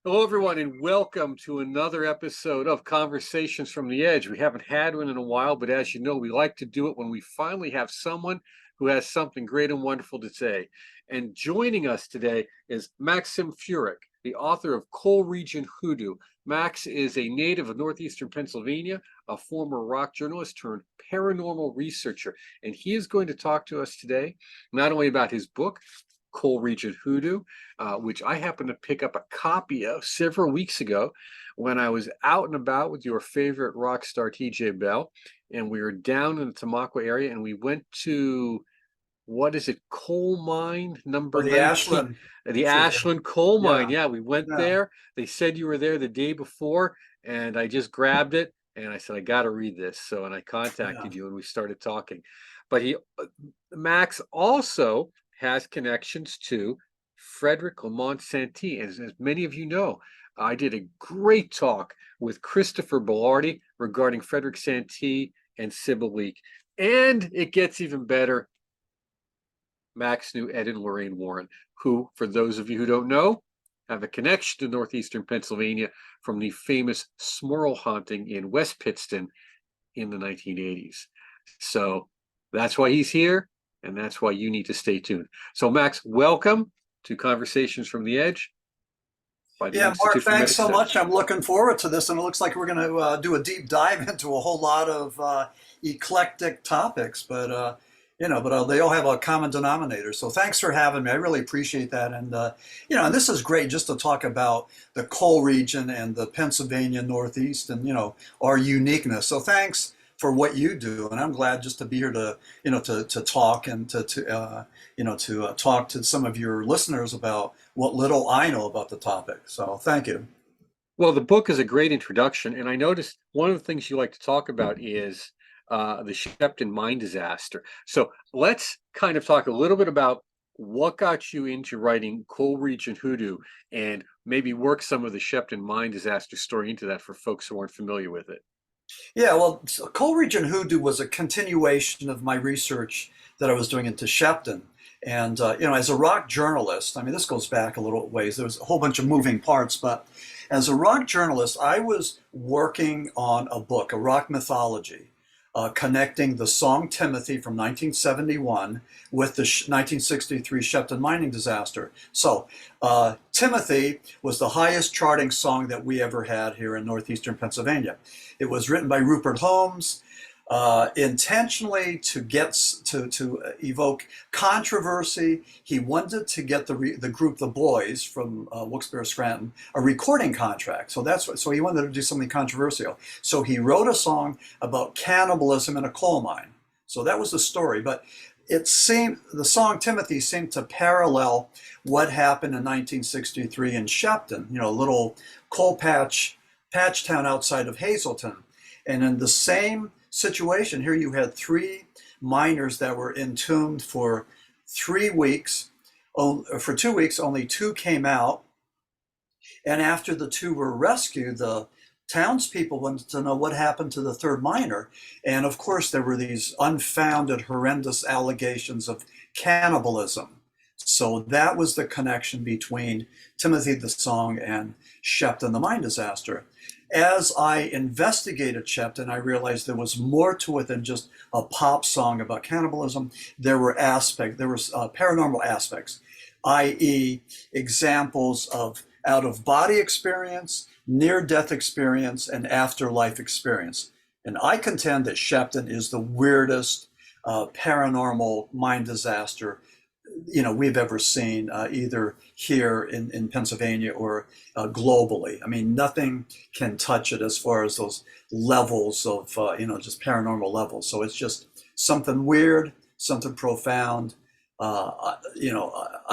Hello, everyone, and welcome to another episode of Conversations from the Edge. We haven't had one in a while, but as you know, we like to do it when we finally have someone who has something great and wonderful to say. And joining us today is Maxim Furek, the author of Region Hoodoo. Max is a native of northeastern Pennsylvania, a former rock journalist turned paranormal researcher, and he is going to talk to us today not only about his book, Region Hoodoo, which I happened to pick up a copy of several weeks ago when I was out and about with your favorite rock star, TJ Bell. And we were down in the Tamaqua area and we went to, what is it, coal mine Oh, number the 19, Ashland. the Sure. Yeah. Ashland coal mine. Yeah. Yeah, we went Yeah. there. They said you were there the day before, and I just grabbed it and I said, I got to read this. So, and I Yeah. contacted you and we started talking. But Max also has connections to Frederick Santee. As many of you know, I did a great talk with Christopher Bellardi regarding Frederick Santee and Sybil Leek. And it gets even better. Max knew Ed and Lorraine Warren, who, for those of you who don't know, have a connection to northeastern Pennsylvania from the famous Smurl Haunting in West Pittston in the 1980s. So that's why he's here, and that's why you need to stay tuned. So, Max, welcome to Conversations from the Edge by the Yeah, Mark, Institute for thanks Medical so much. Studies. I'm looking forward to this, and it looks like we're going to do a deep dive into a whole lot of eclectic topics, but they all have a common denominator. So thanks for having me. I really appreciate that, and this is great just to talk about the coal region and the Pennsylvania Northeast, and our uniqueness. So thanks for what you do, and I'm glad just to be here to to talk and to talk to some of your listeners about what little I know about the topic. So thank you. Well, the book is a great introduction, and I noticed one of the things you like to talk about is the Shepton mine disaster. So let's kind of talk a little bit about what got you into writing Region Hoodoo, and maybe work some of the Shepton mine disaster story into that for folks who aren't familiar with it. Yeah, well, so Coleridge Hoodoo was a continuation of my research that I was doing into Shepton. And, as a rock journalist, I mean, this goes back a little ways. There was a whole bunch of moving parts, but as a rock journalist, I was working on a book, a rock mythology, connecting the song Timothy from 1971 with the 1963 Shepton mining disaster. So, Timothy was the highest charting song that we ever had here in northeastern Pennsylvania. It was written by Rupert Holmes, intentionally to to evoke controversy. He wanted to get the group The Boys from Wilkes-Barre Scranton a recording contract. So he wanted to do something controversial. So he wrote a song about cannibalism in a coal mine. So that was the story. But it seemed the song Timothy seemed to parallel what happened in 1963 in Shepton, a little coal patch town outside of Hazleton. And in the same situation here, you had three miners that were entombed for 3 weeks. For 2 weeks, only two came out. And after the two were rescued, the townspeople wanted to know what happened to the third miner. And of course, there were these unfounded, horrendous allegations of cannibalism. So that was the connection between Timothy the Song and Shepton the mine disaster. As I investigated Shepton, I realized there was more to it than just a pop song about cannibalism. There were paranormal aspects, i.e., examples of out of body experience, near death experience, and afterlife experience. And I contend that Shepton is the weirdest paranormal mine disaster we've ever seen, either here in Pennsylvania or globally. I mean, nothing can touch it as far as those levels of just paranormal levels. So it's just something weird, something profound. I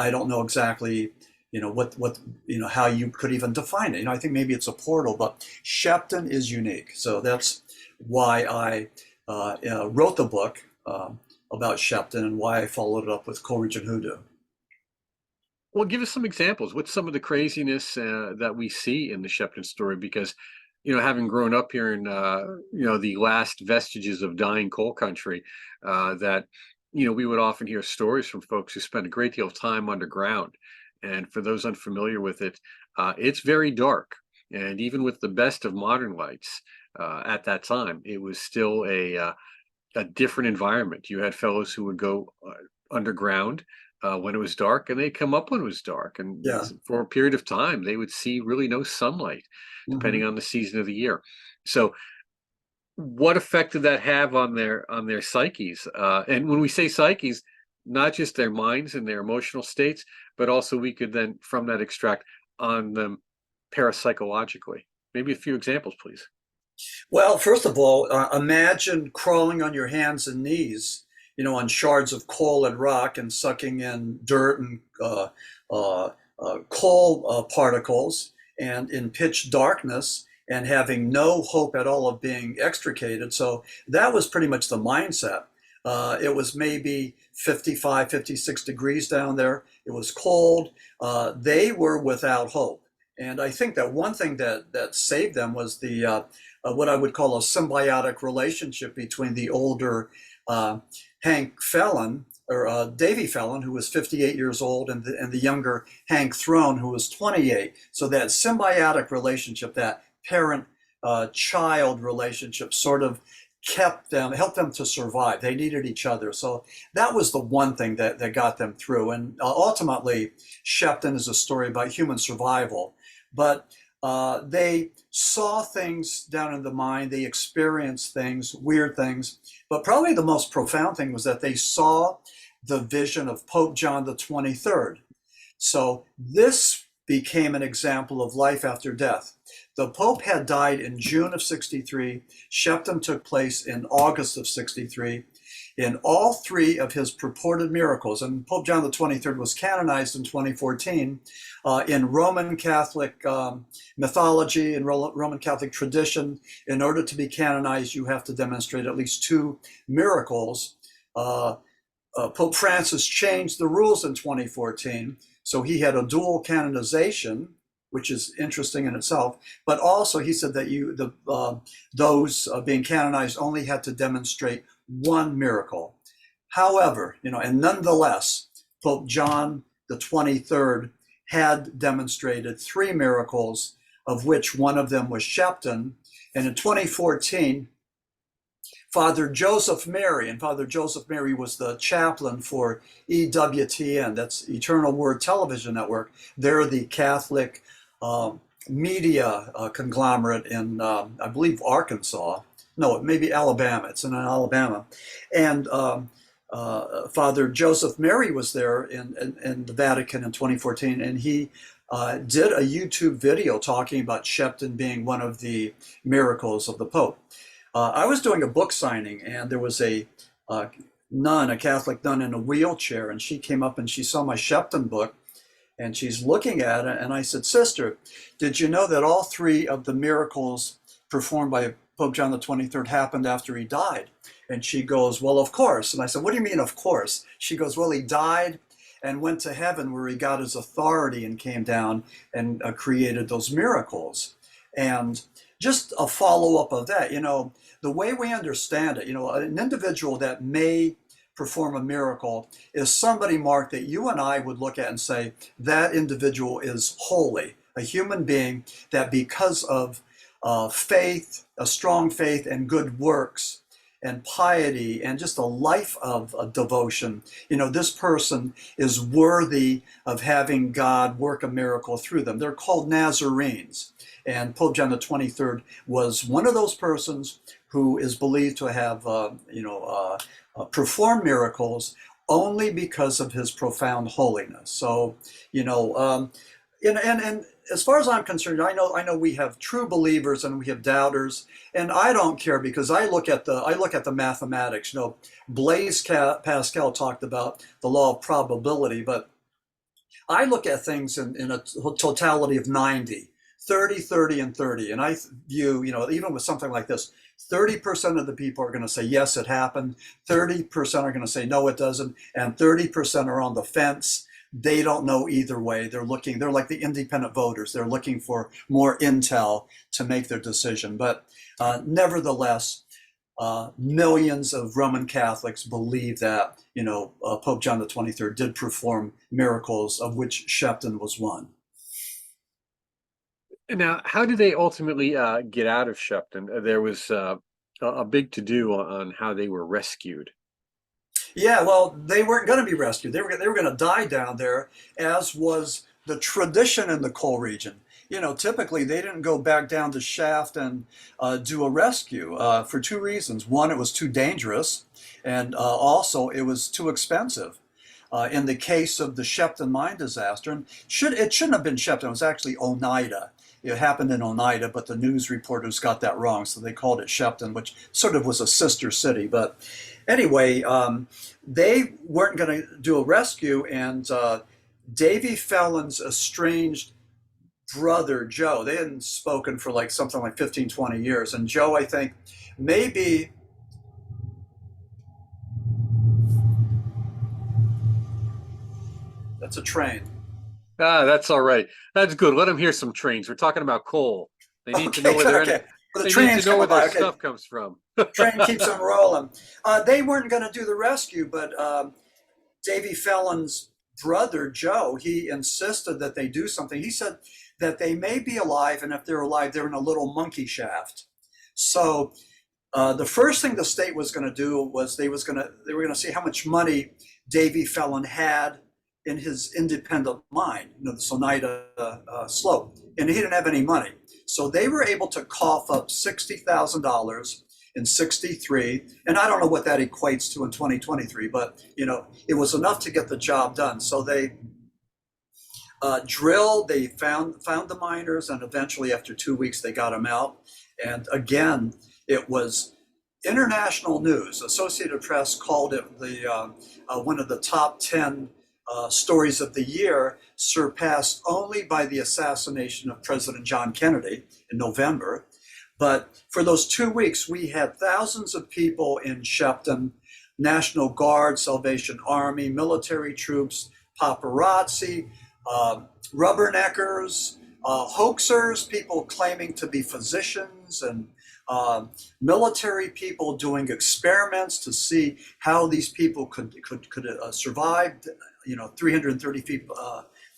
don't know exactly what how you could even define it. I think maybe it's a portal, but Shepton is unique. So that's why I wrote the book. About Shepton and why I followed it up with Coleridge Hoodoo. Well, give us some examples. What's some of the craziness that we see in the Shepton story? Because, having grown up here in, the last vestiges of dying coal country, that, we would often hear stories from folks who spent a great deal of time underground. And for those unfamiliar with it, it's very dark. And even with the best of modern lights, at that time, it was still a different environment. You had fellows who would go underground when it was dark, and they'd come up when it was dark. And Yeah. for a period of time, they would see really no sunlight, depending Hmm. on the season of the year. So, what effect did that have on their psyches? And when we say psyches, not just their minds and their emotional states, but also we could then from that extract on them parapsychologically. Maybe a few examples, please. Well, first of all, imagine crawling on your hands and knees, on shards of coal and rock and sucking in dirt and uh, coal particles and in pitch darkness and having no hope at all of being extricated. So that was pretty much the mindset. It was maybe 55, 56 degrees down there. It was cold. They were without hope. And I think that one thing that saved them was the what I would call a symbiotic relationship between the older uh, Hank Felon or Davy Felon, who was 58 years old, and the younger Hank Throne, who was 28. So that symbiotic relationship, that parent-child relationship, sort of helped them to survive. They needed each other. So that was the one thing that got them through. And ultimately, Shepton is a story about human survival. But they saw things down in the mind, they experienced things, weird things. But probably the most profound thing was that they saw the vision of Pope John the 23rd. So this became an example of life after death. The Pope had died in June of 63. Shepton took place in August of 63. In all three of his purported miracles, and Pope John the 23rd was canonized in 2014, in Roman Catholic mythology and Roman Catholic tradition, in order to be canonized, you have to demonstrate at least two miracles. Pope Francis changed the rules in 2014, so he had a dual canonization, which is interesting in itself. But also, he said that those being canonized only had to demonstrate one miracle. However, and nonetheless, Pope John the 23rd had demonstrated three miracles, of which one of them was Shepton. And in 2014, Father Joseph Mary, and Father Joseph Mary was the chaplain for EWTN, that's Eternal Word Television Network. They're the Catholic media conglomerate in, I believe, Arkansas. No, maybe Alabama. It's in Alabama. And Father Joseph Mary was there in the Vatican in 2014, and he did a YouTube video talking about Shepton being one of the miracles of the Pope. I was doing a book signing, and there was a nun, a Catholic nun in a wheelchair, and she came up and she saw my Shepton book, and she's looking at it, and I said, "Sister, did you know that all three of the miracles performed by Pope John the 23rd happened after he died?" And she goes, "Well, of course." And I said, "What do you mean, of course?" She goes, "Well, he died and went to heaven where he got his authority and came down and created those miracles." And just a follow-up of that, the way we understand it, an individual that may perform a miracle is somebody, Mark, that you and I would look at and say, that individual is holy, a human being that because of faith, a strong faith and good works and piety and just a life of devotion, this person is worthy of having God work a miracle through them. They're called Nazarenes. And Pope John the 23rd was one of those persons who is believed to have, performed miracles only because of his profound holiness. So, and as far as I'm concerned, I know we have true believers and we have doubters, and I don't care because I look at the mathematics. Blaise Pascal talked about the law of probability, but I look at things in a totality of 90. 30, 30, and 30. And I view, even with something like this, 30% of the people are going to say, yes, it happened. 30% are going to say, no, it doesn't. And 30% are on the fence. They don't know either way. They're like the independent voters. They're looking for more intel to make their decision. But nevertheless, millions of Roman Catholics believe that, Pope John the 23rd did perform miracles, of which Shepton was one. Now, how did they ultimately get out of Shepton? There was a big to-do on how they were rescued. Yeah, well, they weren't going to be rescued. They were going to die down there, as was the tradition in the coal region. Typically they didn't go back down the shaft and do a rescue for two reasons. One, it was too dangerous, and also it was too expensive. In the case of the Shepton mine disaster, and it shouldn't have been Shepton, it was actually Oneida. It happened in Oneida, but the news reporters got that wrong, so they called it Shepton, which sort of was a sister city. But anyway, they weren't going to do a rescue, and Davy Fallon's estranged brother, Joe, they hadn't spoken for like something like 15, 20 years. And Joe, I think, maybe that's a train. Ah, that's all right. That's good. Let them hear some trains. We're talking about coal. They need to know where their Okay. Well, the they need train's to know where coming their by. Okay. stuff comes from. Train keeps on rolling. They weren't going to do the rescue, but Davy Fallon's brother, Joe, he insisted that they do something. He said that they may be alive, and if they're alive, they're in a little monkey shaft. So the first thing the state was going to do was they were going to see how much money Davy Fallon had in his independent mine, the Oneida slope, and he didn't have any money. So they were able to cough up $60,000 in '63, and I don't know what that equates to in 2023, but it was enough to get the job done. So they drilled, they found the miners, and eventually after 2 weeks they got them out. And again, it was international news. Associated Press called it the one of the top 10 stories of the year, surpassed only by the assassination of President John Kennedy in November. But for those 2 weeks, we had thousands of people in Shepton, National Guard, Salvation Army, military troops, paparazzi, rubberneckers, hoaxers, people claiming to be physicians, and military people doing experiments to see how these people could survive, 330 feet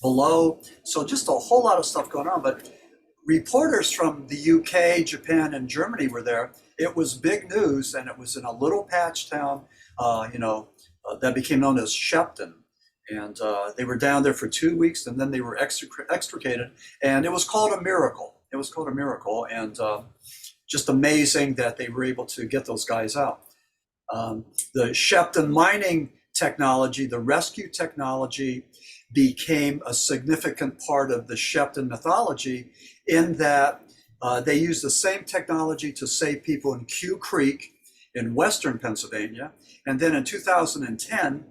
below. So just a whole lot of stuff going on. But reporters from the UK, Japan, and Germany were there. It was big news, and it was in a little patch town, that became known as Shepton. And they were down there for 2 weeks, and then they were extricated, and it was called a miracle. It was called a miracle, and just amazing that they were able to get those guys out. The Shepton mining technology, the rescue technology, became a significant part of the Shepton mythology, in that they used the same technology to save people in Q Creek in western Pennsylvania. And then in 2010,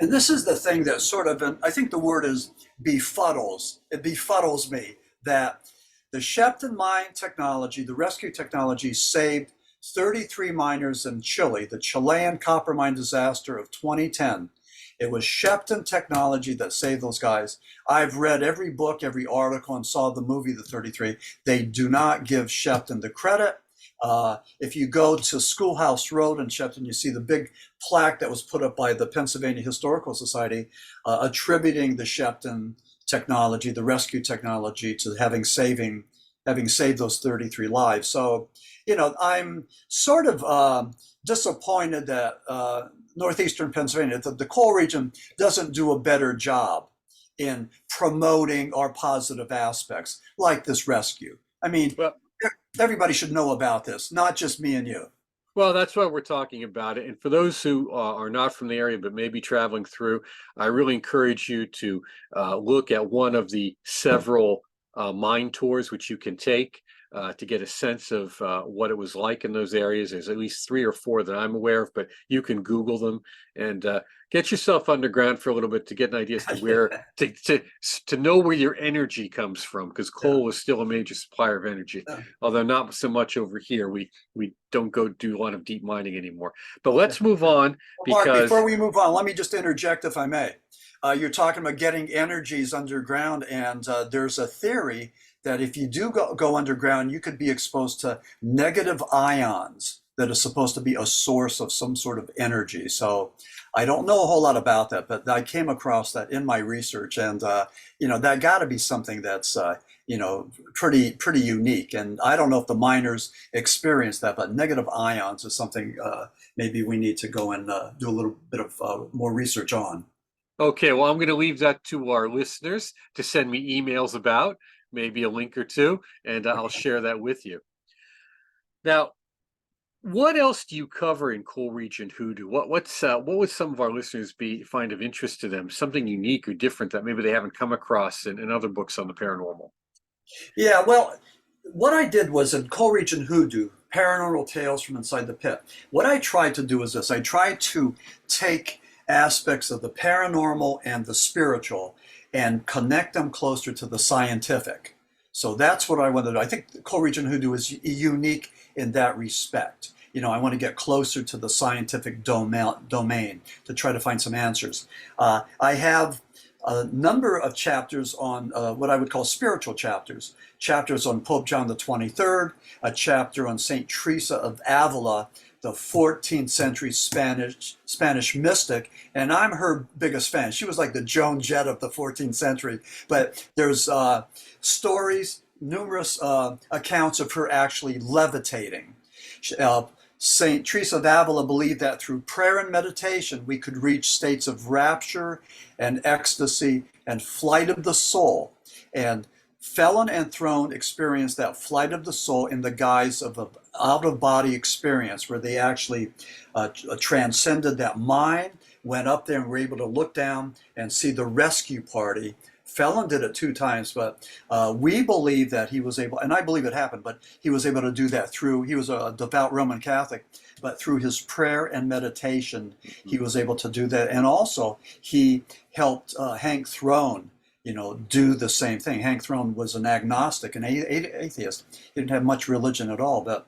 and this is the thing that sort of, I think the word is befuddles. It befuddles me that the Shepton mine technology, the rescue technology, saved 33 miners in Chile, the Chilean copper mine disaster of 2010. It was Shepton technology that saved those guys. I've read every book, every article, and saw the movie, The 33. They do not give Shepton the credit. If you go to Schoolhouse Road in Shepton, you see the big plaque that was put up by the Pennsylvania Historical Society, attributing the Shepton technology, the rescue technology, to having saved those 33 lives. So, I'm sort of disappointed that northeastern Pennsylvania, the coal region, doesn't do a better job in promoting our positive aspects like this rescue. I mean, Well, everybody should know about this, not just me and you. well, that's why we're talking about it. And for those who are not from the area but may be traveling through, I really encourage you to look at one of the several mine tours which you can take to get a sense of what it was like in those areas. There's at least 3 or 4 that I'm aware of, but you can Google them and get yourself underground for a little bit to get an idea as to where to know where your energy comes from, because coal is still a major supplier of energy, although not so much over here. We don't go do a lot of deep mining anymore. But let's move on, Mark, because before we move on, let me just interject, if I may. You're talking about getting energies underground, and there's a theory that if you do go underground, you could be exposed to negative ions. that is supposed to be a source of some sort of energy. So I don't know a whole lot about that, but I came across that in my research, and that got to be something that's pretty unique. And I don't know if the miners experience that, but negative ions is something maybe we need to go and do a little bit of more research on. Okay, well, I'm going to leave that to our listeners to send me emails about, maybe a link or two, and I'll share that with you. Now, what else do you cover in Coal Region Hoodoo? What would some of our listeners find of interest to them? Something unique or different that maybe they haven't come across in other books on the paranormal? Yeah, well, what I did was in Coal Region Hoodoo, Paranormal Tales from Inside the Pit. What I tried to do is this: I tried to take aspects of the paranormal and the spiritual and connect them closer to the scientific. So that's what I wanted to do. I think Coal Region Hoodoo is unique in that respect. I want to get closer to the scientific domain to try to find some answers. I have a number of chapters on what I would call spiritual chapters. Chapters on Pope John the 23rd, a chapter on Saint Teresa of Avila, the 14th century Spanish mystic, and I'm her biggest fan. She was like the Joan Jett of the 14th century. But there's stories, numerous accounts of her actually levitating. Saint Teresa of Avila believed that through prayer and meditation we could reach states of rapture and ecstasy and flight of the soul. And Felon and Throne experienced that flight of the soul in the guise of an out-of-body experience where they actually transcended that mind, went up there and were able to look down and see the rescue party. Felon did it 2 times, but we believe that he was able, and I believe it happened, but he was able to do that he was a devout Roman Catholic, but through his prayer and meditation, he was able to do that. And also, he helped Hank Throne, do the same thing. Hank Throne was an agnostic, an atheist. He didn't have much religion at all, but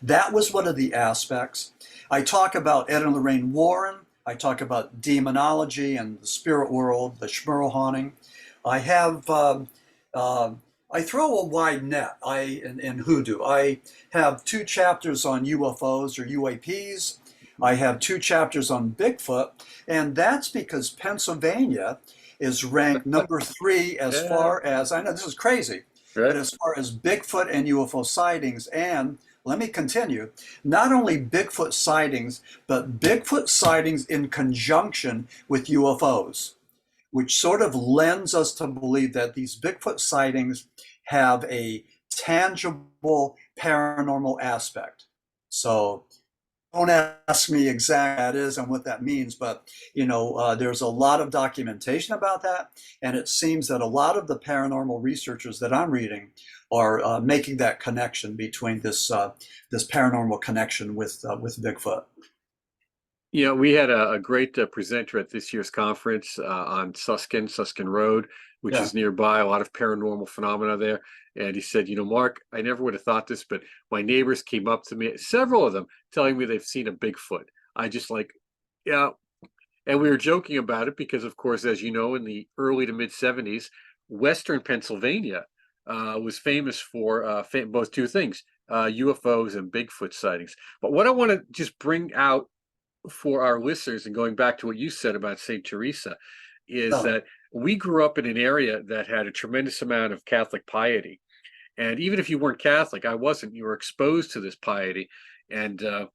that was one of the aspects. I talk about Ed and Lorraine Warren. I talk about demonology and the spirit world, the Smurl Haunting. I have, I throw a wide net in Hoodoo. I have 2 chapters on UFOs or UAPs. I have 2 chapters on Bigfoot, and that's because Pennsylvania is ranked number 3 as far as, I know this is crazy, Right. but as far as Bigfoot and UFO sightings. And let me continue. Not only Bigfoot sightings, but Bigfoot sightings in conjunction with UFOs, which sort of lends us to believe that these Bigfoot sightings have a tangible paranormal aspect. So don't ask me exactly what that is and what that means, but there's a lot of documentation about that, and it seems that a lot of the paranormal researchers that I'm reading are making that connection between this paranormal connection with Bigfoot. Yeah, we had a great presenter at this year's conference on Suskin Road, which Yeah. is nearby, a lot of paranormal phenomena there. And he said, Mark, I never would have thought this, but my neighbors came up to me, several of them, telling me they've seen a Bigfoot. I just yeah. And we were joking about it because, of course, as you know, in the early to mid 70s, Western Pennsylvania was famous for both 2 things, UFOs and Bigfoot sightings. But what I want to just bring out for our listeners, and going back to what you said about St. Teresa, is No. that we grew up in an area that had a tremendous amount of Catholic piety. And even if you weren't Catholic, I wasn't, you were exposed to this piety. And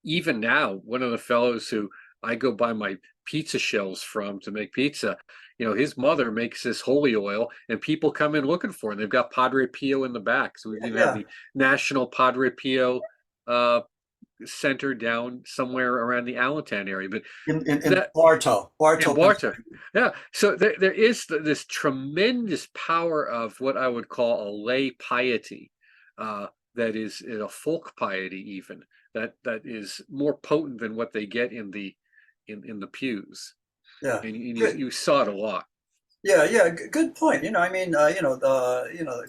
even now, one of the fellows who I go buy my pizza shells from to make pizza, his mother makes this holy oil and people come in looking for it. And they've got Padre Pio in the back. So we even have Yeah. the National Padre Pio center down somewhere around the Allentown area. But In that, Bartow, yeah, Barter. Yeah. So there is this tremendous power of what I would call a lay piety, that is a folk piety, even that is more potent than what they get in the pews. Yeah. And Good. you saw it a lot. Yeah, good point.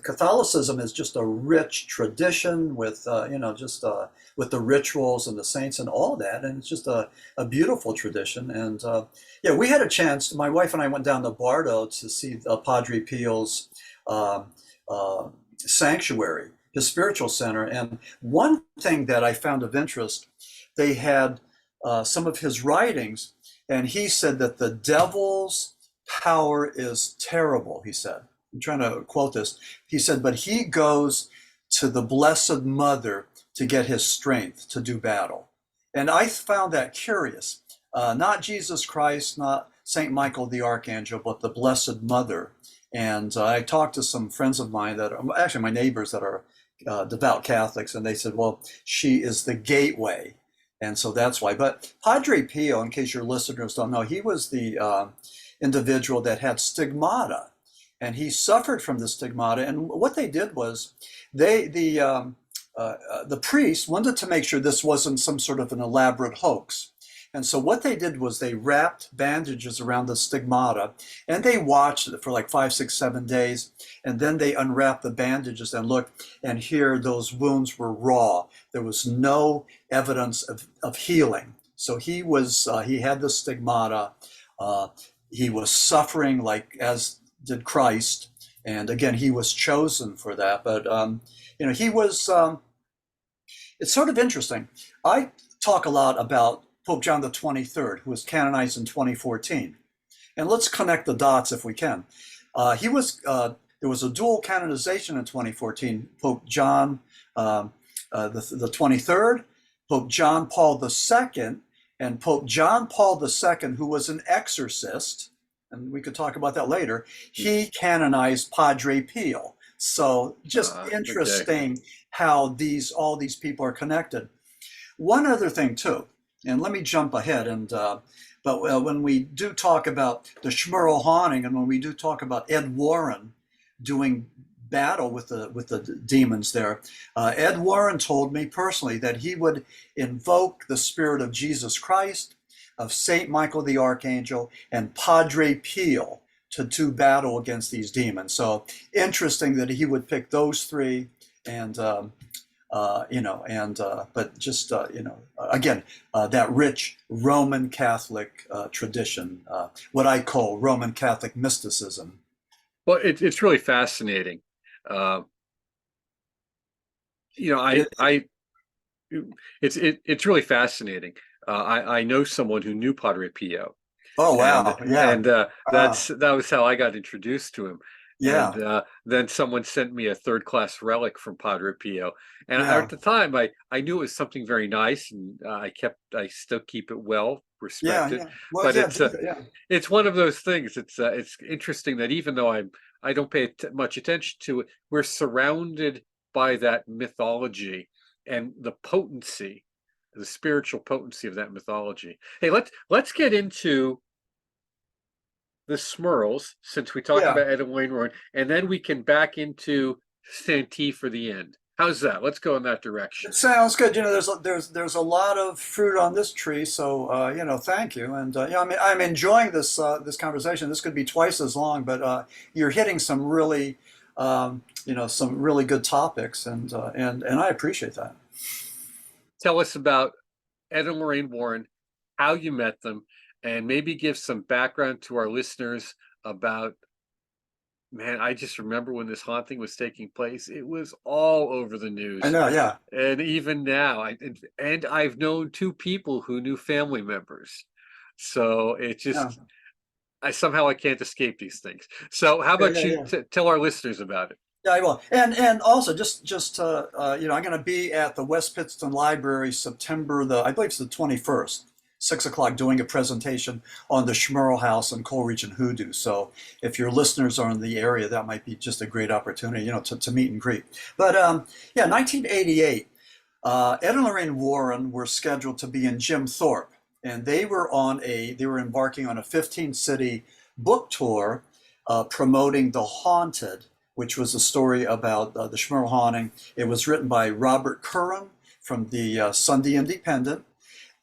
Catholicism is just a rich tradition with, with the rituals and the saints and all that, and it's just a beautiful tradition. And yeah, we had a chance. My wife and I went down to Bardo to see Padre Pio's uh, sanctuary. his spiritual center. And one thing that I found of interest, they had some of his writings, and he said that the devil's power is terrible, he said. I'm trying to quote this. He said, but he goes to the Blessed Mother to get his strength to do battle. And I found that curious. Not Jesus Christ, not Saint Michael the Archangel, but the Blessed Mother. And I talked to some friends of mine that are actually my neighbors that are devout Catholics, and they said, well, she is the gateway. And so that's why. But Padre Pio, in case your listeners don't know, he was the individual that had stigmata, and he suffered from the stigmata. And what they did was the priest wanted to make sure this wasn't some sort of an elaborate hoax. And so what they did was they wrapped bandages around the stigmata, and they watched it for like 5, 6, 7 days. And then they unwrapped the bandages and looked, and here those wounds were raw. There was no evidence of healing. So he had the stigmata. He was suffering like as did Christ. And again, he was chosen for that. But, he was, it's sort of interesting. I talk a lot about Pope John the 23rd, who was canonized in 2014. And let's connect the dots if we can. There was a dual canonization in 2014. Pope John the 23rd, Pope John Paul II, and Pope John Paul II, who was an exorcist, and we could talk about that later, he canonized Padre Pio. So just interesting how all these people are connected. One other thing too, and let me jump ahead, but when we do talk about the Smurl Haunting, and when we do talk about Ed Warren doing battle with the demons there, Ed Warren told me personally that he would invoke the spirit of Jesus Christ, of Saint Michael the Archangel, and Padre Pio to do battle against these demons. So interesting that he would pick those three, and but just, again, that rich Roman Catholic tradition, what I call Roman Catholic mysticism. Well, it's really fascinating. It's really fascinating. I know someone who knew Padre Pio. Oh, wow. And that was how I got introduced to him. Yeah. And then someone sent me a third-class relic from Padre Pio, and at the time I knew it was something very nice, and I still keep it well respected. Yeah. Well, but it's one of those things. It's interesting that even though I don't pay much attention to it, we're surrounded by that mythology and the potency, the spiritual potency of that mythology. Hey, let's get into the Smurls, since we talked about Ed and Lorraine Warren, and then we can back into Santee for the end. How's that? Let's go in that direction. It sounds good. There's a lot of fruit on this tree, so thank you. And I'm enjoying this conversation. This could be twice as long, but you're hitting some really some really good topics, and I appreciate that. Tell us about Ed and Lorraine Warren, how you met them, and maybe give some background to our listeners about, man, I just remember when this haunting was taking place, it was all over the news. I know, yeah. And even now, I've known 2 people who knew family members. So it just, I can't escape these things. So how about you tell our listeners about it? Yeah, I will. And also just I'm going to be at the West Pittston Library September I believe it's the 21st. 6 o'clock, doing a presentation on the Smurl House and Region Hoodoo. So if your listeners are in the area, that might be just a great opportunity, to meet and greet. But 1988, Ed and Lorraine Warren were scheduled to be in Jim Thorpe, and they were embarking on a 15-city book tour promoting The Haunted, which was a story about the Smurl Haunting. It was written by Robert Curran from the Sunday Independent,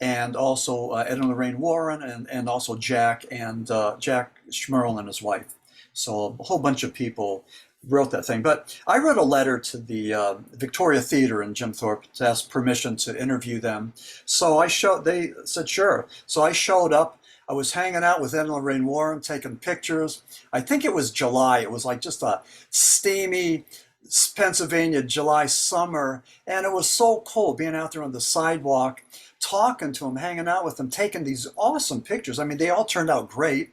and also Ed and Lorraine Warren, and also Jack Smurl and his wife. So a whole bunch of people wrote that thing. But I wrote a letter to the Victoria Theater in Jim Thorpe to ask permission to interview them. So they said sure. So I showed up. I was hanging out with Ed and Lorraine Warren, taking pictures. I think it was July. It was like just a steamy, Pennsylvania, July summer, and it was so cool being out there on the sidewalk, talking to them, hanging out with them, taking these awesome pictures. I mean, they all turned out great,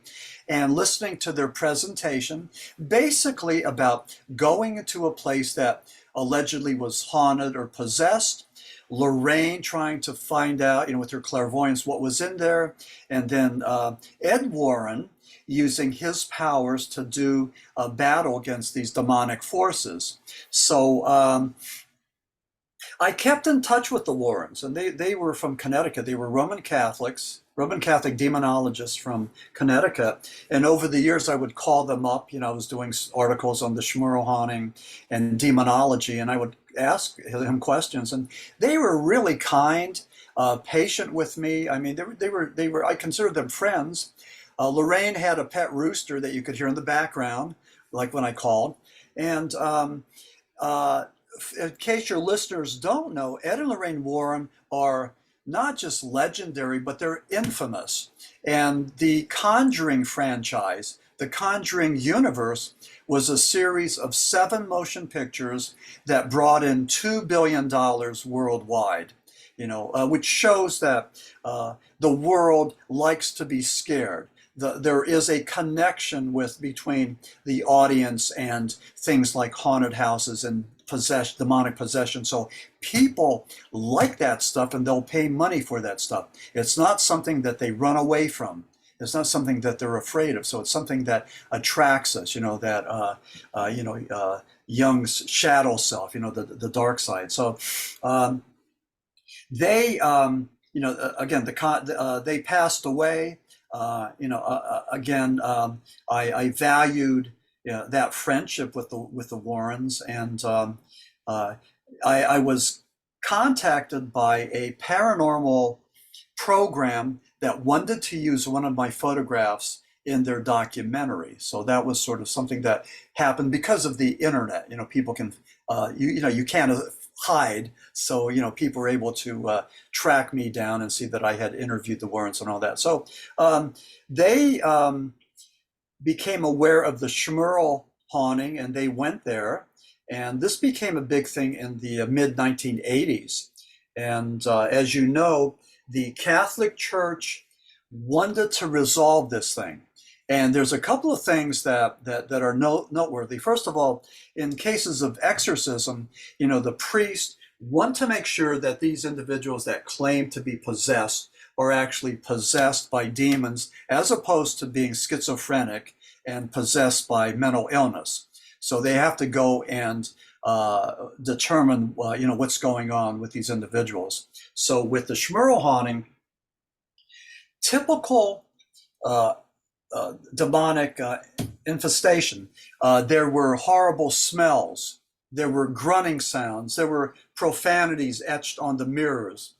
and listening to their presentation, basically about going into a place that allegedly was haunted or possessed. Lorraine trying to find out, with her clairvoyance, what was in there, and then Ed Warren using his powers to do a battle against these demonic forces. So I kept in touch with the Warrens, and they were from Connecticut. They were Roman Catholics, Roman Catholic demonologists from Connecticut. And over the years, I would call them up. I was doing articles on the Smurl Haunting and demonology, and I would ask him questions. And they were really kind, patient with me. I mean, they were. I considered them friends. Lorraine had a pet rooster that you could hear in the background, like when I called. And in case your listeners don't know, Ed and Lorraine Warren are not just legendary, but they're infamous. And the Conjuring franchise, the Conjuring universe, was a series of 7 motion pictures that brought in $2 billion worldwide, which shows that the world likes to be scared. There is a connection between the audience and things like haunted houses and demonic possession. So people like that stuff, and they'll pay money for that stuff. It's not something that they run away from. It's not something that they're afraid of. So it's something that attracts us. Jung's shadow self. The dark side. So they, again, they passed away. Again, I valued that friendship with the Warrens, and I was contacted by a paranormal program that wanted to use one of my photographs in their documentary. So that was sort of something that happened because of the internet. People can, you can't hide. So, people were able to track me down and see that I had interviewed the Warrens and all that. So they became aware of the Smurl Haunting, and they went there. And this became a big thing in the mid-1980s. And as you know, the Catholic Church wanted to resolve this thing. And there's a couple of things that are noteworthy. First of all, in cases of exorcism, the priest want to make sure that these individuals that claim to be possessed are actually possessed by demons, as opposed to being schizophrenic and possessed by mental illness. So they have to go and determine, what's going on with these individuals. So with the Smurl Haunting, typical demonic infestation, there were horrible smells, there were grunting sounds, there were profanities etched on the mirrors.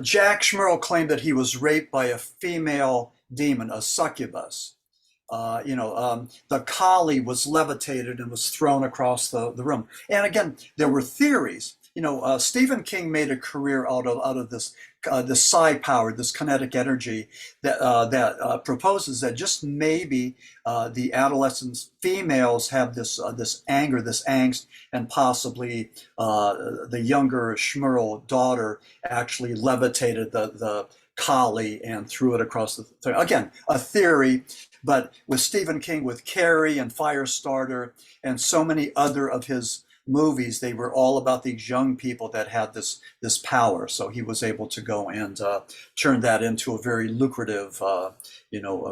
Jack Smurl claimed that he was raped by a female demon, a succubus. The collie was levitated and was thrown across the room. And again, there were theories. Stephen King made a career out of this psi power, this kinetic energy that proposes that just maybe the adolescent females have this anger, this angst, and possibly the younger Smurl daughter actually levitated the collie and threw it across the thing. Again, a theory, but with Stephen King, with Carrie and Firestarter and so many other of his movies, they were all about these young people that had this power. So he was able to go and turn that into a very lucrative, a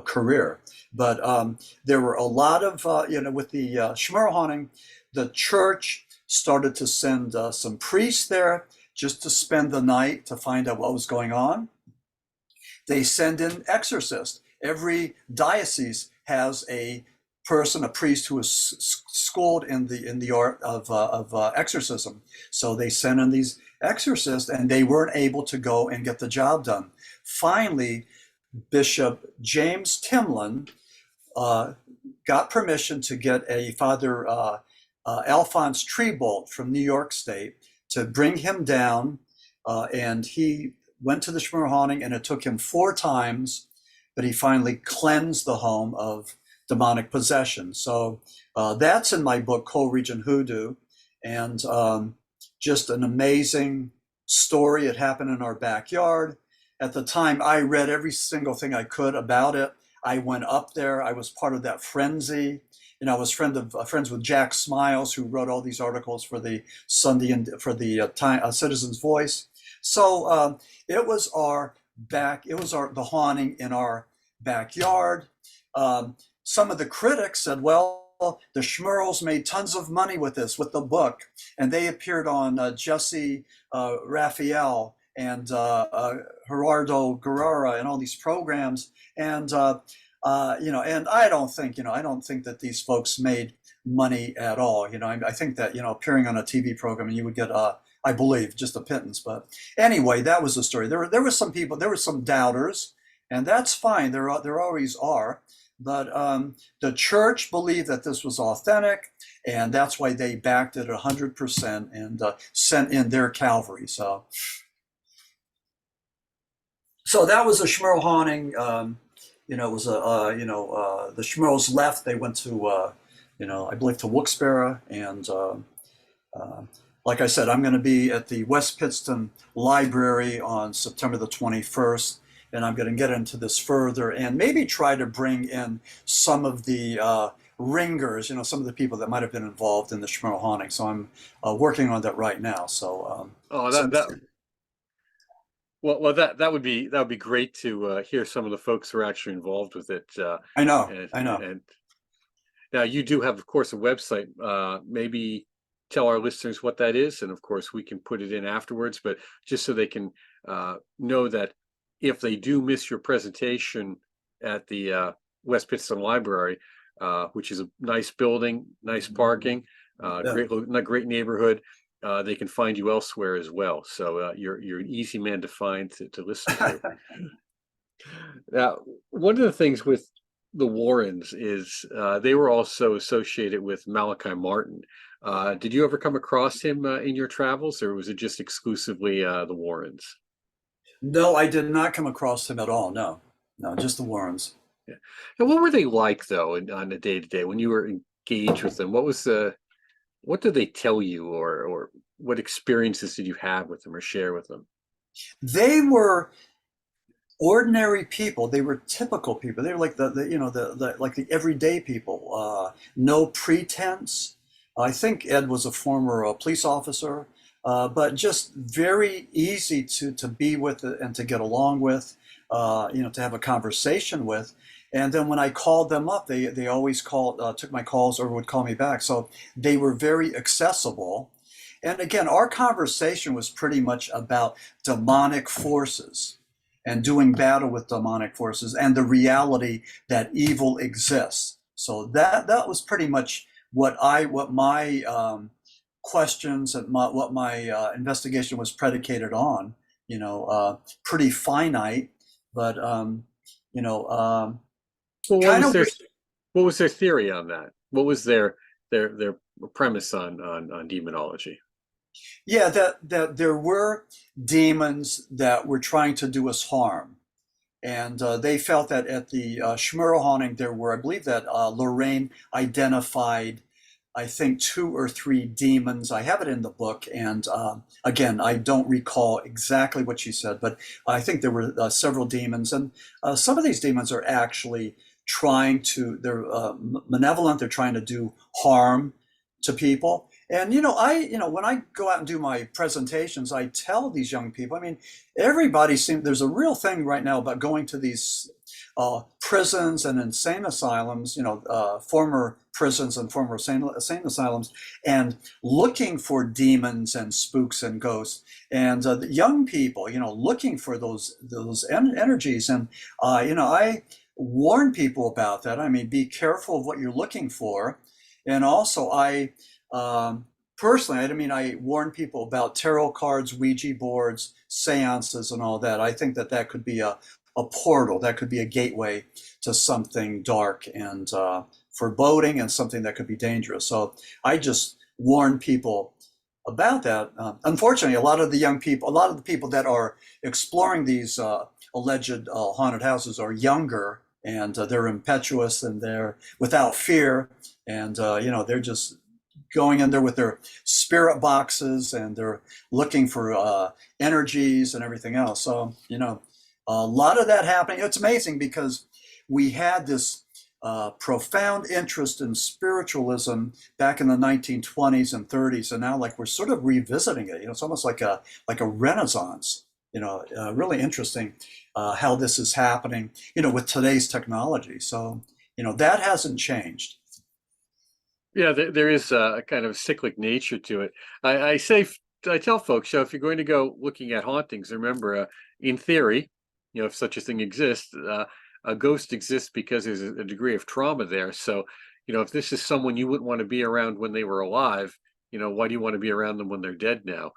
career. But there were a lot of, with the Smurl Haunting, the church started to send some priests there just to spend the night to find out what was going on. They send in exorcists. Every diocese has a priest who is schooled in the art of exorcism. So they sent in these exorcists, and they weren't able to go and get the job done. Finally, Bishop James Timlin got permission to get a Father Alphonse Trebolt from New York State to bring him down, and he went to the Smurl Haunting, and it took him 4 times, but he finally cleansed the home of demonic possession. So that's in my book, Co-Region Hoodoo, and just an amazing story. It happened in our backyard. At the time, I read every single thing I could about it. I went up there. I was part of that frenzy. I was friends with Jack Smiles, who wrote all these articles for the Sunday and for the Citizen's Voice. So it was the haunting in our backyard. Some of the critics said, well, the Smurls made tons of money with this, with the book, and they appeared on Jesse Raphael and Gerardo Guerrera and all these programs, and and I don't think that these folks made money at all. I think that appearing on a TV program, you would get I believe just a pittance. But anyway, that was the story. There were some people, there were some doubters, and that's fine. There always are. But the church believed that this was authentic, and that's why they backed it 100% and sent in their cavalry. So that was a Smurl haunting. It was the Smurls left. They went to I believe to Wilkes-Barre, and like I said, I'm going to be at the West Pittston Library on September the 21st. And I'm going to get into this further and maybe try to bring in some of the ringers, some of the people that might have been involved in the Smurl haunting. So I'm working on that right now. So that would be great to hear some of the folks who are actually involved with it. I know. And now you do have, of course, a website. Maybe tell our listeners what that is, and of course we can put it in afterwards. But just so they can know that if they do miss your presentation at the West Pittston Library, which is a nice building, nice parking, great neighborhood, they can find you elsewhere as well. So you're an easy man to find to listen to. Now, one of the things with the Warrens is they were also associated with Malachi Martin. Did you ever come across him in your travels, or was it just exclusively the Warrens? No, I did not come across him at all. No, just the Warrens. Yeah. And what were they like, though, on a day-to-day when you were engaged with them? What did they tell you, or what experiences did you have with them or share with them? They were ordinary people. They were typical people. They were like the everyday people. No pretense. I think Ed was a former police officer. But just very easy to be with and to get along with, to have a conversation with. And then when I called them up, they always took my calls or would call me back. So they were very accessible. And again, our conversation was pretty much about demonic forces and doing battle with demonic forces and the reality that evil exists. So that was pretty much what my questions and what my investigation was predicated on. Pretty finite, but what was their theory on that? What was their premise on demonology? Yeah, that there were demons that were trying to do us harm, and they felt that at the Smurl haunting there were, I believe that Lorraine identified, I think, 2 or 3 demons. I have it in the book, and again, I don't recall exactly what she said, but I think there were several demons, and some of these demons are actually they're malevolent. They're trying to do harm to people. And when I go out and do my presentations, I tell these young people, I mean, there's a real thing right now about going to these prisons and insane asylums, former prisons and former insane asylums, and looking for demons and spooks and ghosts, and the young people, looking for those energies. And I warn people about that. I mean, be careful of what you're looking for. And also, personally, I warn people about tarot cards, Ouija boards, seances, and all that. I think that could be a portal, that could be a gateway to something dark and foreboding, and something that could be dangerous. So I just warn people about that. Unfortunately, a lot of the people that are exploring these alleged haunted houses are younger, and they're impetuous and they're without fear, and they're just going in there with their spirit boxes and they're looking for energies and everything else. So a lot of that happening. It's amazing because we had this profound interest in spiritualism back in the 1920s and 30s, and now like we're sort of revisiting it. It's almost like a renaissance. Really interesting how this is happening. With today's technology. So that hasn't changed. Yeah, there is a kind of cyclic nature to it. I tell folks, if you're going to go looking at hauntings, remember, in theory, if such a thing exists, a ghost exists because there's a degree of trauma there. So, if this is someone you wouldn't want to be around when they were alive, why do you want to be around them when they're dead now?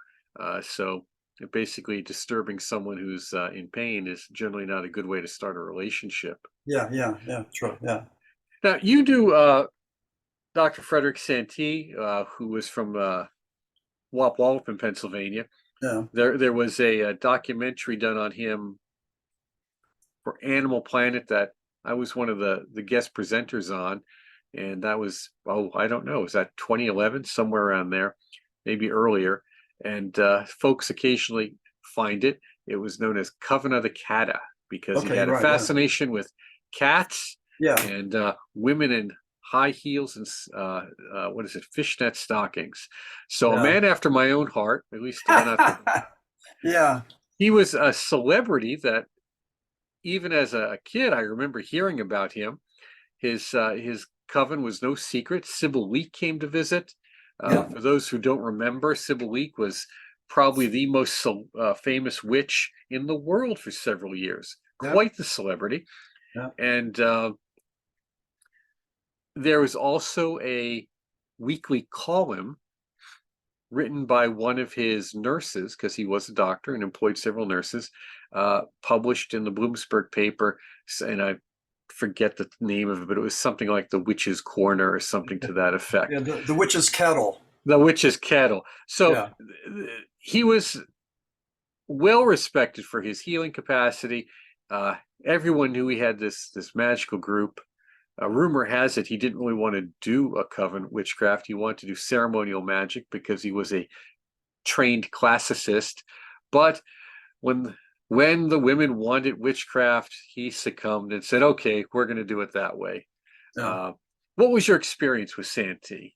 So basically disturbing someone who's in pain is generally not a good way to start a relationship. Yeah, true, yeah. Now, you do Dr. Frederick Santee, who was from Wallop in Pennsylvania. Yeah. There was a documentary done on him for Animal Planet that I was one of the guest presenters on, and that was, I don't know, was that 2011, somewhere around there, maybe earlier. And folks occasionally find it. It was known as Coven of the Catta because he had a fascination with cats and women in high heels and fishnet stockings. So a man after my own heart, at least yeah. He was a celebrity that even as a kid, I remember hearing about him. His coven was no secret. Sybil Leek came to visit. For those who don't remember, Sybil Leek was probably the most famous witch in the world for several years. Quite the celebrity. Yeah. And there was also a weekly column written by one of his nurses, because he was a doctor and employed several nurses, published in the Bloomsburg paper, and I forget the name of it, but it was something like the Witch's Corner or something to that effect. Yeah, the Witch's Kettle. The Witch's Kettle. So he was well respected for his healing capacity. Everyone knew he had this magical group. Rumor has it he didn't really want to do a coven witchcraft. He wanted to do ceremonial magic because he was a trained classicist. But when the women wanted witchcraft, he succumbed and said, okay, we're going to do it that way. What was your experience with Santee?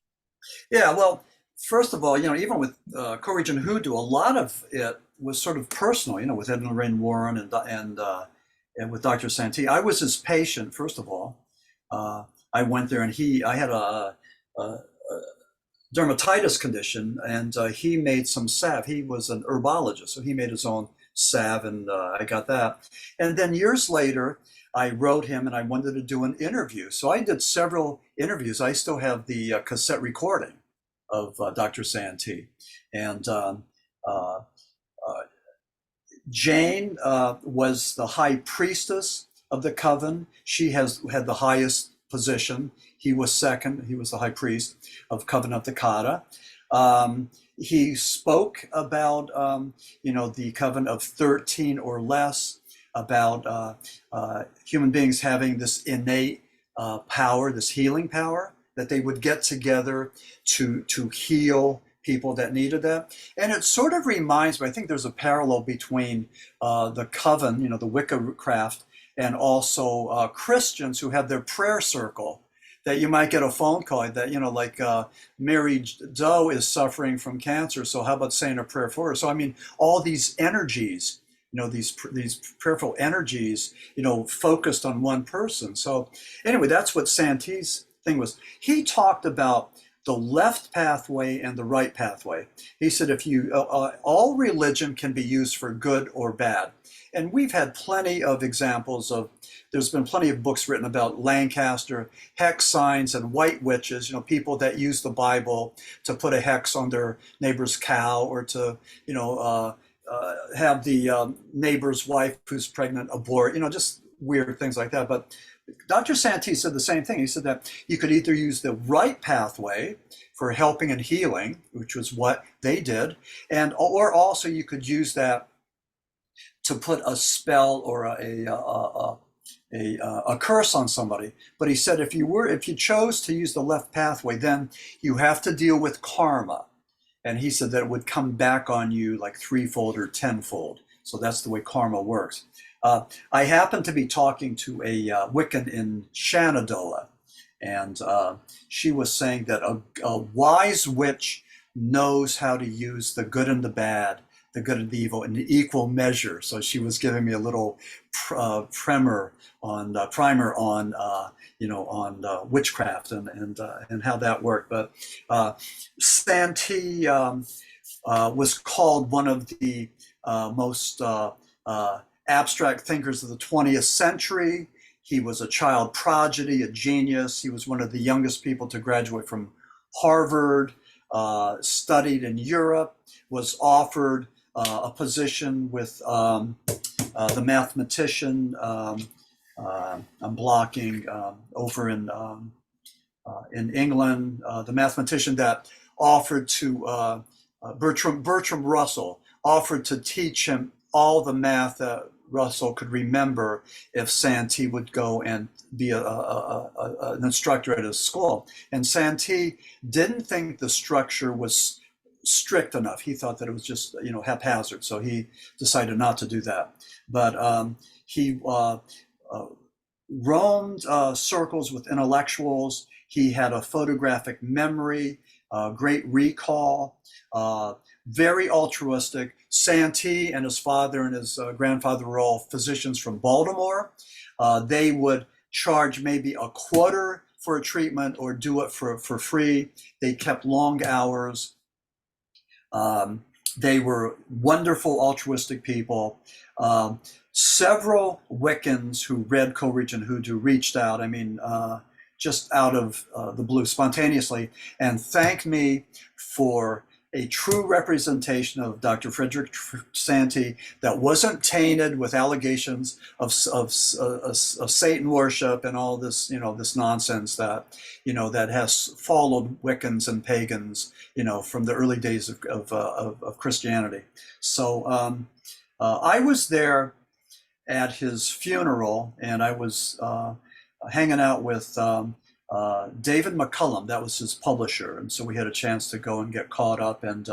Yeah, well, first of all, even with Co-Region Hoodoo, a lot of it was sort of personal, with Ed and Lorraine Warren and with Dr. Santee. I was his patient, first of all. I went there and I had a dermatitis condition, and he made some salve. He was an herbologist, so he made his own salve, and I got that. And then years later, I wrote him and I wanted to do an interview. So I did several interviews. I still have the cassette recording of Dr. Santee. And Jane was the high priestess of the coven. She had the highest position. He was second. He was the high priest of Coven of the Catta. He spoke about, the coven of 13 or less, about human beings having this innate power, this healing power, that they would get together to heal people that needed that. And it sort of reminds me, I think there's a parallel between the coven, the Wicca craft, and also Christians who have their prayer circle, that you might get a phone call that, like Mary Doe is suffering from cancer, so how about saying a prayer for her? So, I mean, all these energies, these prayerful energies, focused on one person. So anyway, that's what Santee's thing was. He talked about the left pathway and the right pathway. He said, if you, all religion can be used for good or bad. And we've had plenty of examples there's been plenty of books written about Lancaster, hex signs, and white witches, people that use the Bible to put a hex on their neighbor's cow, or to, have the neighbor's wife who's pregnant abort, just weird things like that. But Dr. Santee said the same thing. He said that you could either use the right pathway for helping and healing, which was what they did, or also you could use that to put a spell or a curse on somebody. But he said if you chose to use the left pathway, then you have to deal with karma. And he said that it would come back on you like threefold or tenfold. So that's the way karma works. I happened to be talking to a Wiccan in Shenandoah, and she was saying that a wise witch knows how to use the good and the bad, the good and the evil in equal measure. So she was giving me a little primer on witchcraft and how that worked. But Santee was called one of the most abstract thinkers of the 20th century. He was a child prodigy, a genius. He was one of the youngest people to graduate from Harvard, studied in Europe, was offered a position with the mathematician, I'm blocking, over in England, the mathematician that offered to, Bertrand Russell, offered to teach him all the math that Russell could remember if Santee would go and be an instructor at his school. And Santee didn't think the structure was strict enough. He thought that it was just, haphazard. So he decided not to do that. But he roamed circles with intellectuals. He had a photographic memory, great recall, very altruistic. Santee and his father and his grandfather were all physicians from Baltimore. They would charge maybe a quarter for a treatment or do it for free. They kept long hours. They were wonderful altruistic people. Several Wiccans who read Co-Region Hoodoo reached out, just out of the blue, spontaneously, and thanked me for a true representation of Dr. Frederick Santee that wasn't tainted with allegations of Satan worship and all this, this nonsense that, that has followed Wiccans and pagans, from the early days of Christianity. So I was there at his funeral, and I was hanging out with David McCullum. That was his publisher, and so we had a chance to go and get caught up and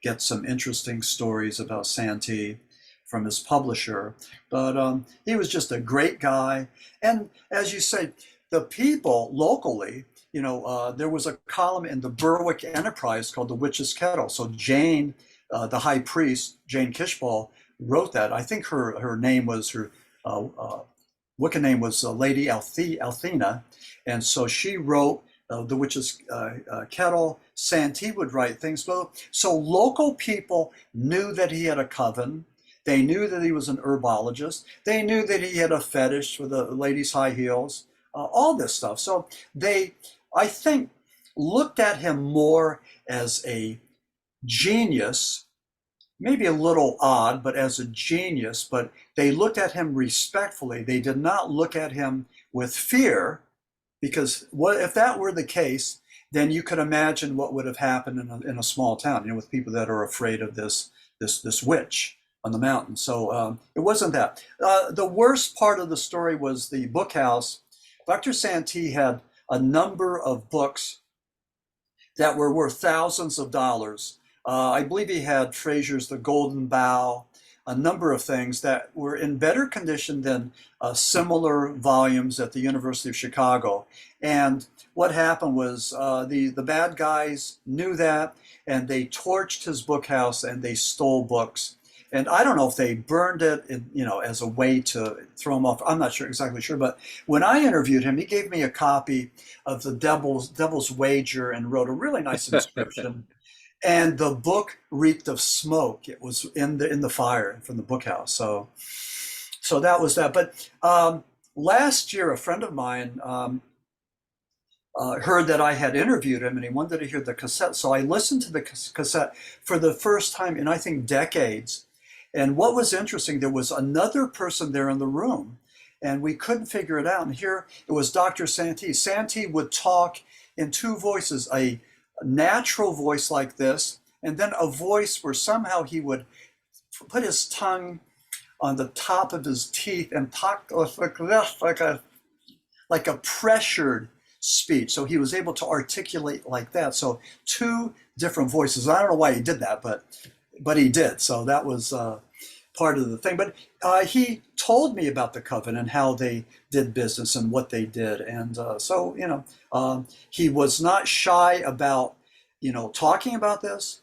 get some interesting stories about Santee from his publisher. But he was just a great guy, and as you say, the people locally, there was a column in the Berwick Enterprise called The Witch's Kettle. So Jane, the high priest, Jane Kishbal, wrote that. I think her name was, her Wiccan name was Lady Althena. And so she wrote The Witch's Kettle. Santee would write things. So local people knew that he had a coven. They knew that he was an herbologist. They knew that he had a fetish for the ladies' high heels, all this stuff. So they, I think, looked at him more as a genius, maybe a little odd, but as a genius. But they looked at him respectfully. They did not look at him with fear, because if that were the case, then you could imagine what would have happened in a small town, with people that are afraid of this witch on the mountain. So it wasn't that. The worst part of the story was the book house. Dr. Santee had a number of books that were worth thousands of dollars. I believe he had Fraser's The Golden Bough, a number of things that were in better condition than similar volumes at the University of Chicago. And what happened was the bad guys knew that, and they torched his book house and they stole books. And I don't know if they burned it, as a way to throw him off. I'm not exactly sure. But when I interviewed him, he gave me a copy of The Devil's Wager and wrote a really nice inscription. And the book reeked of smoke. It was in the fire from the book house. So that was that. But last year, a friend of mine heard that I had interviewed him, and he wanted to hear the cassette. So I listened to the cassette for the first time in, I think, decades. And what was interesting, there was another person there in the room, and we couldn't figure it out. And here it was Dr. Santee. Santee would talk in two voices, a natural voice like this, and then a voice where somehow he would put his tongue on the top of his teeth and talked like a pressured speech. So he was able to articulate like that. So two different voices. I don't know why he did that, but he did. So that was part of the thing. But he told me about the Coven and how they did business and what they did. And so, he was not shy about, talking about this.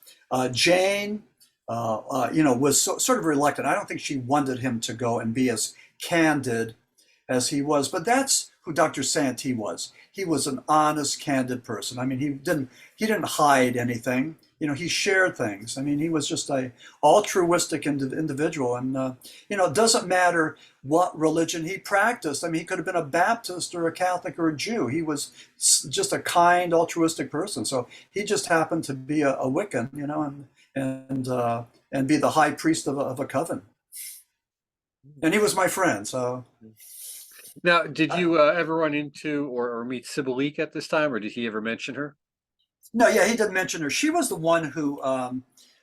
Jane, was sort of reluctant. I don't think she wanted him to go and be as candid as he was, but that's who Dr. Santee was. He was an honest, candid person. I mean, he didn't hide anything. He shared things. I mean, he was just a altruistic individual, and it doesn't matter what religion he practiced. I mean, he could have been a Baptist or a Catholic or a Jew. He was just a kind, altruistic person. So he just happened to be a Wiccan, and be the high priest of a coven. And he was my friend. So. Now, did you ever run into or meet Sibylle at this time, or did he ever mention her? No, yeah, he did mention her. She was the one who,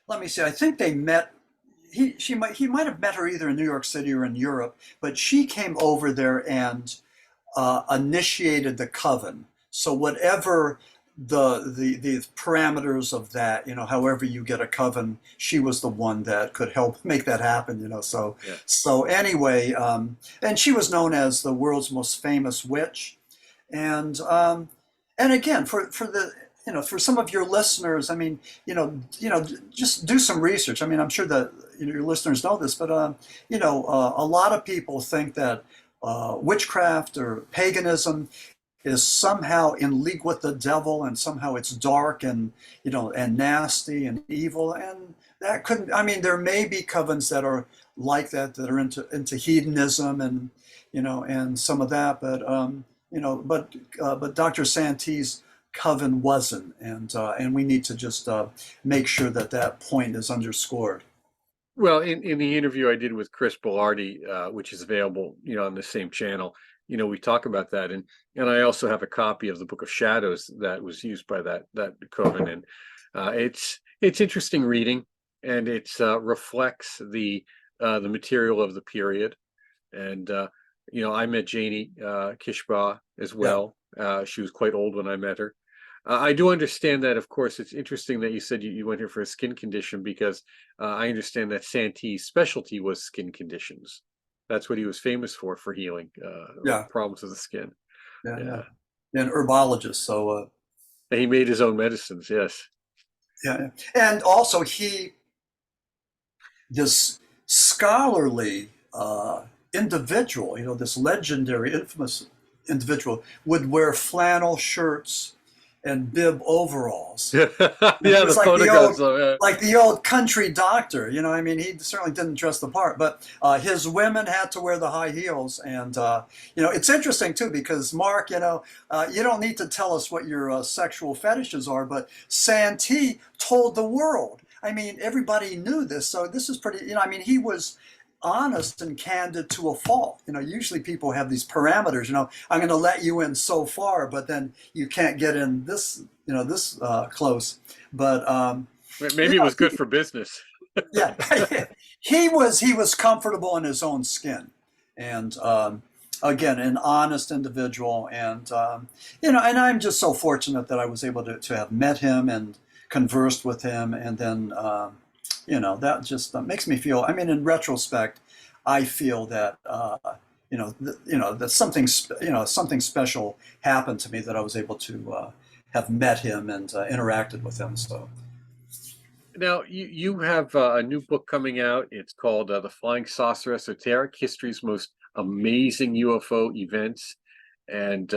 let me see, I think they met. He might have met her either in New York City or in Europe, but she came over there and initiated the Coven. So whatever the parameters of that, however you get a coven, she was the one that could help make that happen. So Yeah. so anyway, and she was known as the world's most famous witch, and again for some of your listeners, I mean, just do some research. I mean, I'm sure that your listeners know this, but a lot of people think that witchcraft or paganism is somehow in league with the devil, and somehow it's dark and and nasty and evil, and that couldn't. I mean, there may be covens that are like that are into hedonism and and some of that, but Dr. Santee's Coven wasn't, and we need to just make sure that point is underscored. Well, in the interview I did with Chris Bellardi, which is available, on the same channel, we talk about that, and I also have a copy of the Book of Shadows that was used by that Coven, and it's interesting reading, and it reflects the material of the period, and I met Janie Kishba as well. Yeah. She was quite old when I met her. I do understand that, of course. It's interesting that you said you went here for a skin condition, because I understand that Santee's specialty was skin conditions. That's what he was famous for healing problems with the skin. Yeah. And herbologist. So he made his own medicines. Yes. Yeah, and also this scholarly individual, this legendary, infamous individual, would wear flannel shirts and bib overalls. Yeah, the photographs, like the old country doctor. I mean, he certainly didn't dress the part, but his women had to wear the high heels. And it's interesting too, because Mark, you don't need to tell us what your sexual fetishes are, but Santee told the world. I mean, everybody knew this, so this is pretty. I mean, he was honest and candid to a fault. Usually people have these parameters. I'm going to let you in so far, but then you can't get in this, this close. But maybe it was good for business. Yeah, he was comfortable in his own skin, and again, an honest individual, and and I'm just so fortunate that I was able to have met him and conversed with him, and then. That just makes me feel. I mean, in retrospect, I feel that that something special happened to me, that I was able to have met him and interacted with him. So now you have a new book coming out. It's called "The Flying Saucer Esoteric: History's Most Amazing UFO Events," and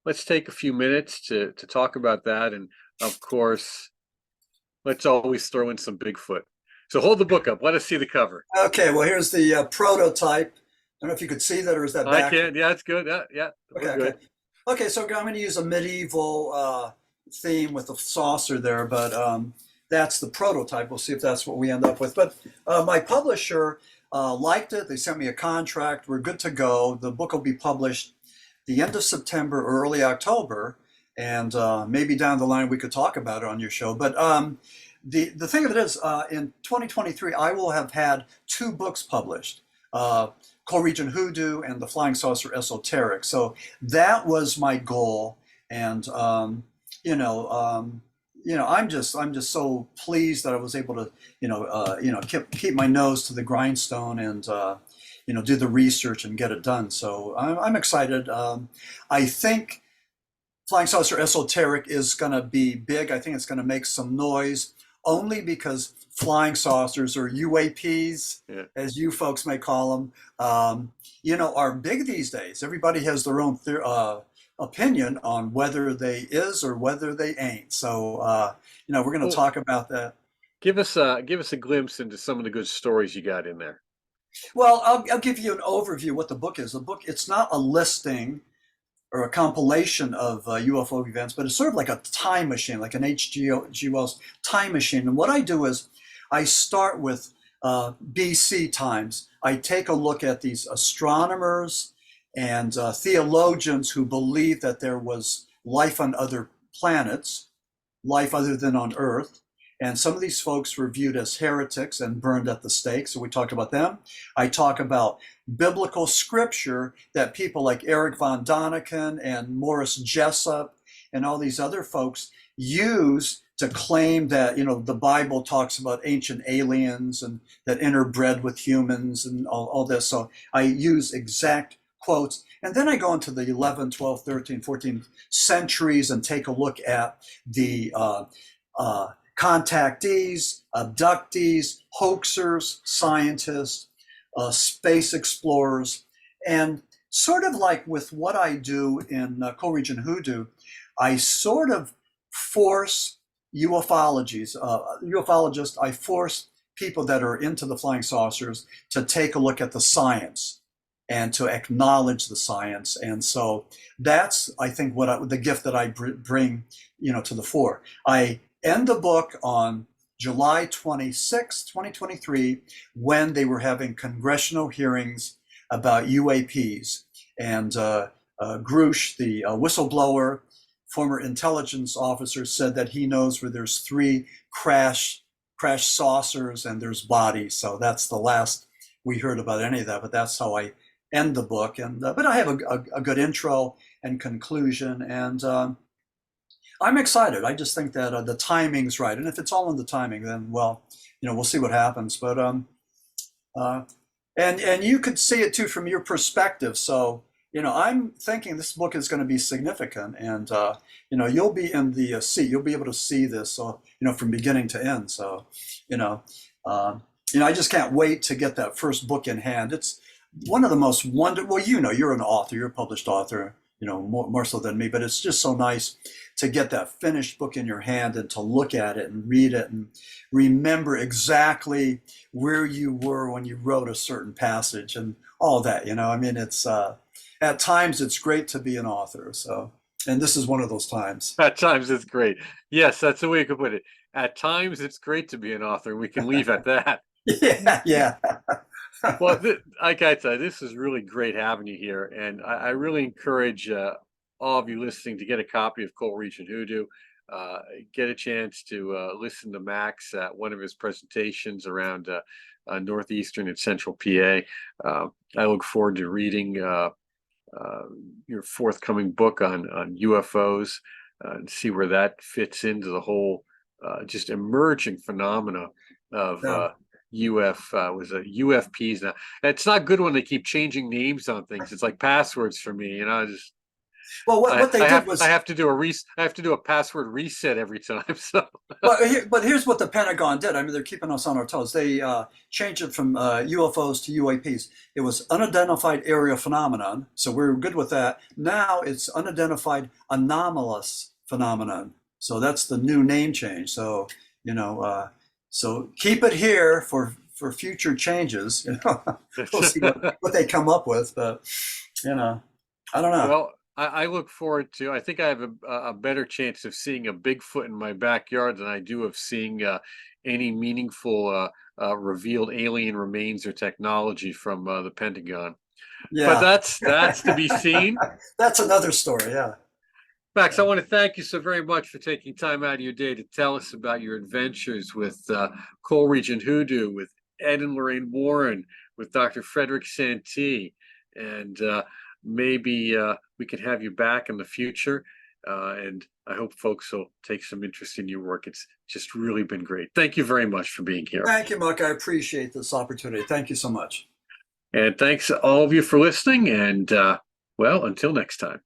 let's take a few minutes to talk about that, and of course. Let's always throw in some Bigfoot. So hold the book up. Let us see the cover. Okay. Well, here's the prototype. I don't know if you could see that, or is that back? I can. Yeah, it's good. Yeah. Okay. So I'm going to use a medieval theme with a saucer there, but that's the prototype. We'll see if that's what we end up with. But my publisher liked it. They sent me a contract. We're good to go. The book will be published the end of September or early October. And maybe down the line we could talk about it on your show. But the thing of it is, in 2023, I will have had 2 books published, Co-Region Hoodoo and The Flying Saucer Esoteric. So that was my goal, and you know, I'm just so pleased that I was able to, keep my nose to the grindstone and do the research and get it done. So I'm excited. I think Flying Saucer Esoteric is going to be big. I think it's going to make some noise only because flying saucers, or UAPs, Yeah. as you folks may call them, are big these days. Everybody has their own opinion on whether they is or whether they ain't. So, we're going to Well, talk about that. give us a glimpse into some of the good stories you got in there. Well, I'll give you an overview what the book is. The book, it's not a listing or a compilation of UFO events, but it's sort of like a time machine, like an H.G. Wells time machine. And what I do is I start with BC times. I take a look at these astronomers and theologians who believe that there was life on other planets, life other than on Earth. And some of these folks were viewed as heretics and burned at the stake. So we talk about them. I talk about biblical scripture that people like Eric von Daniken and Morris Jessup and all these other folks use to claim that, the Bible talks about ancient aliens and that interbred with humans and all this. So I use exact quotes. And then I go into the 11, 12, 13, 14 centuries and take a look at the contactees, abductees, hoaxers, scientists, space explorers. And sort of like with what I do in Co-Region Hoodoo, I sort of force ufologists, I force people that are into the flying saucers to take a look at the science and to acknowledge the science. And so that's, I think, the gift that I bring, to the fore. I end the book on July 26, 2023, when they were having congressional hearings about UAPs. And Grush, the whistleblower, former intelligence officer, said that he knows where there's 3 crash saucers and there's bodies. So that's the last we heard about any of that, but that's how I end the book. And but I have a good intro and conclusion, and I'm excited. I just think that the timing's right, and if it's all in the timing, then we'll see what happens. But and you could see it too from your perspective. So I'm thinking this book is going to be significant, and you'll be in the seat. You'll be able to see this, from beginning to end. So I just can't wait to get that first book in hand. It's one of the most wonderful. Well, you're an author. You're a published author. More so than me, but it's just so nice to get that finished book in your hand and to look at it and read it and remember exactly where you were when you wrote a certain passage and all that. I mean, it's at times it's great to be an author. So, and this is one of those times. At times it's great. Yes, that's the way you could put it. At times it's great to be an author. We can leave at that. Yeah. Well, like I said, this is really great having you here, and I really encourage all of you listening to get a copy of Co-Region Hoodoo. Get a chance to listen to Max at one of his presentations around northeastern and central PA. I look forward to reading your forthcoming book on UFOs and see where that fits into the whole just emerging phenomena of UFPs now. It's not good when they keep changing names on things. It's like passwords for me, Well, what they did was I have to do a password reset every time. So, but here's what the Pentagon did. I mean, they're keeping us on our toes. They changed it from UFOs to UAPs. It was unidentified area phenomenon, so we're good with that. Now it's unidentified anomalous phenomenon. So that's the new name change. So so keep it here for future changes. We'll see what they come up with, but I don't know. Well, I look forward to. I think I have a better chance of seeing a Bigfoot in my backyard than I do of seeing any meaningful revealed alien remains or technology from the Pentagon. Yeah. But that's to be seen. That's another story. Yeah. Max, I want to thank you so very much for taking time out of your day to tell us about your adventures with Region Hoodoo, with Ed and Lorraine Warren, with Dr. Frederick Santee, and maybe we can have you back in the future. And I hope folks will take some interest in your work. It's just really been great. Thank you very much for being here. Thank you, Mark. I appreciate this opportunity. Thank you so much. And thanks to all of you for listening. And well, until next time.